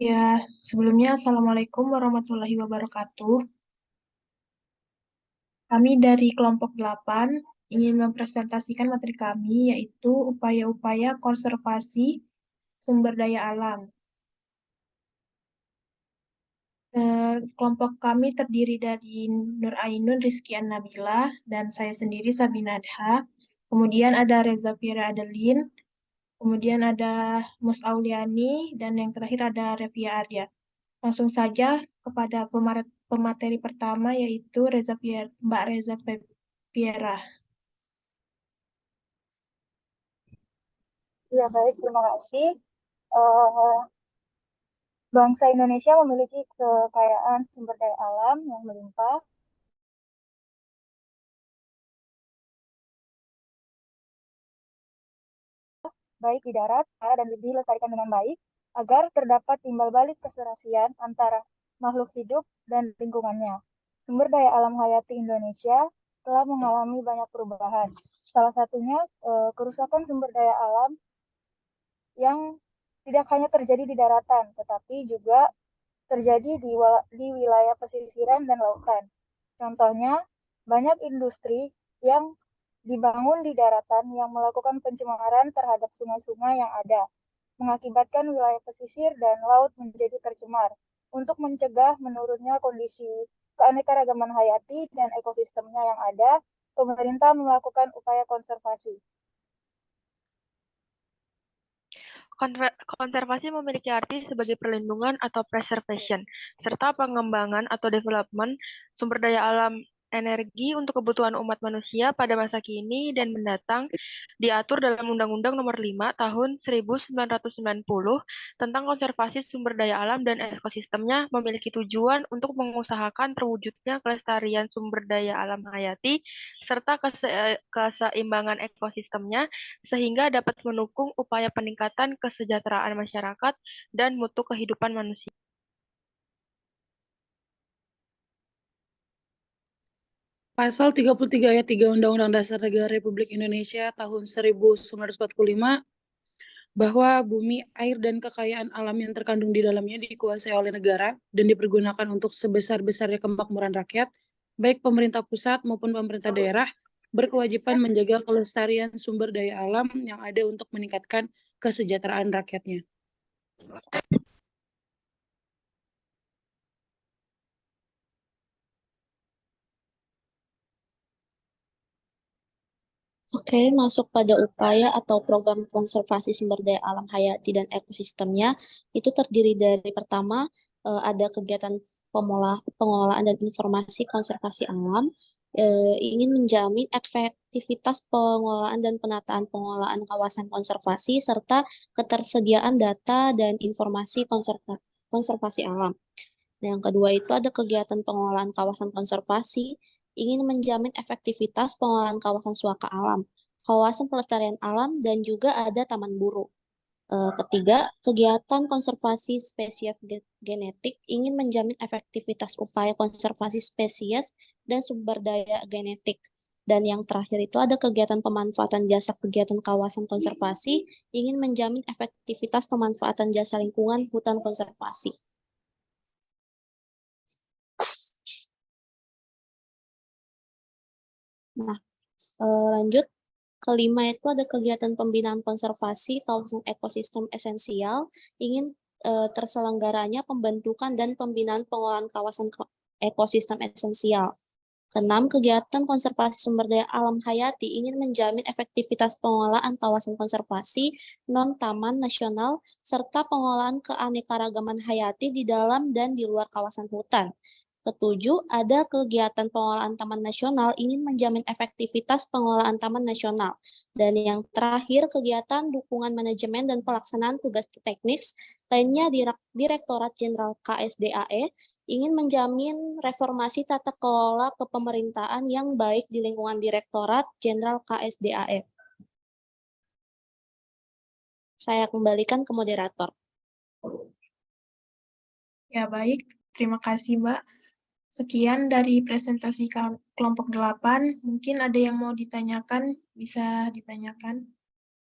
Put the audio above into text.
Ya, sebelumnya Assalamualaikum warahmatullahi wabarakatuh. Kami dari kelompok 8 ingin mempresentasikan materi kami, yaitu upaya-upaya konservasi sumber daya alam. Kelompok kami terdiri dari Nur Ainun Rizky An-Nabila dan saya sendiri Sabina Adha. Kemudian ada Reza Fira Adelin, kemudian ada Mus Auliani, dan yang terakhir ada Revia Arya. Langsung saja kepada pemateri pertama, yaitu Mbak Reza Piera. Ya, baik, terima kasih. Eh, Bangsa Indonesia memiliki kekayaan sumber daya alam yang melimpah, baik di darat dan dilestarikan dengan baik, agar terdapat timbal balik keserasian antara makhluk hidup dan lingkungannya. Sumber daya alam hayati Indonesia telah mengalami banyak perubahan. Salah satunya kerusakan sumber daya alam yang tidak hanya terjadi di daratan, tetapi juga terjadi di wilayah pesisiran dan lautan. Contohnya, banyak industri yang dibangun di daratan yang melakukan pencemaran terhadap sungai-sungai yang ada, mengakibatkan wilayah pesisir dan laut menjadi tercemar. Untuk mencegah menurunnya kondisi keanekaragaman hayati dan ekosistemnya yang ada, pemerintah melakukan upaya konservasi. Konservasi memiliki arti sebagai perlindungan atau preservation, serta pengembangan atau development sumber daya alam energi untuk kebutuhan umat manusia pada masa kini dan mendatang diatur dalam Undang-Undang Nomor 5 Tahun 1990 tentang konservasi sumber daya alam dan ekosistemnya memiliki tujuan untuk mengusahakan terwujudnya kelestarian sumber daya alam hayati serta keseimbangan ekosistemnya sehingga dapat mendukung upaya peningkatan kesejahteraan masyarakat dan mutu kehidupan manusia. Pasal 33 ayat 3 Undang-Undang Dasar Negara Republik Indonesia tahun 1945 bahwa bumi, air, dan kekayaan alam yang terkandung di dalamnya dikuasai oleh negara dan dipergunakan untuk sebesar-besarnya kemakmuran rakyat, baik pemerintah pusat maupun pemerintah daerah, berkewajiban menjaga kelestarian sumber daya alam yang ada untuk meningkatkan kesejahteraan rakyatnya. Oke, masuk pada upaya atau program konservasi sumber daya alam hayati dan ekosistemnya, itu terdiri dari pertama, ada kegiatan pengolahan dan informasi konservasi alam, ingin menjamin efektivitas pengolahan dan penataan pengolahan kawasan konservasi, serta ketersediaan data dan informasi konservasi alam. Yang kedua itu ada kegiatan pengolahan kawasan konservasi, ingin menjamin efektivitas pengolahan kawasan suaka alam, kawasan pelestarian alam, dan juga ada taman buru. Ketiga, kegiatan konservasi spesies genetik ingin menjamin efektivitas upaya konservasi spesies dan sumber daya genetik. Dan yang terakhir itu ada kegiatan pemanfaatan jasa kegiatan kawasan konservasi ingin menjamin efektivitas pemanfaatan jasa lingkungan hutan konservasi. Nah, lanjut. Kelima itu ada kegiatan pembinaan konservasi kawasan ekosistem esensial, ingin terselenggaranya pembentukan dan pembinaan pengolahan kawasan ekosistem esensial. Keenam, kegiatan konservasi sumber daya alam hayati ingin menjamin efektivitas pengolahan kawasan konservasi non-taman nasional serta pengolahan keanekaragaman hayati di dalam dan di luar kawasan hutan. Ketujuh, ada kegiatan pengolahan taman nasional ingin menjamin efektivitas pengolahan taman nasional. Dan yang terakhir, kegiatan dukungan manajemen dan pelaksanaan tugas teknis lainnya Direktorat Jenderal KSDAE ingin menjamin reformasi tata kelola kepemerintahan yang baik di lingkungan Direktorat Jenderal KSDAE. Saya kembalikan ke moderator. Ya, baik. Terima kasih, Mbak. Sekian dari presentasi kelompok 8. Mungkin ada yang mau ditanyakan, bisa ditanyakan.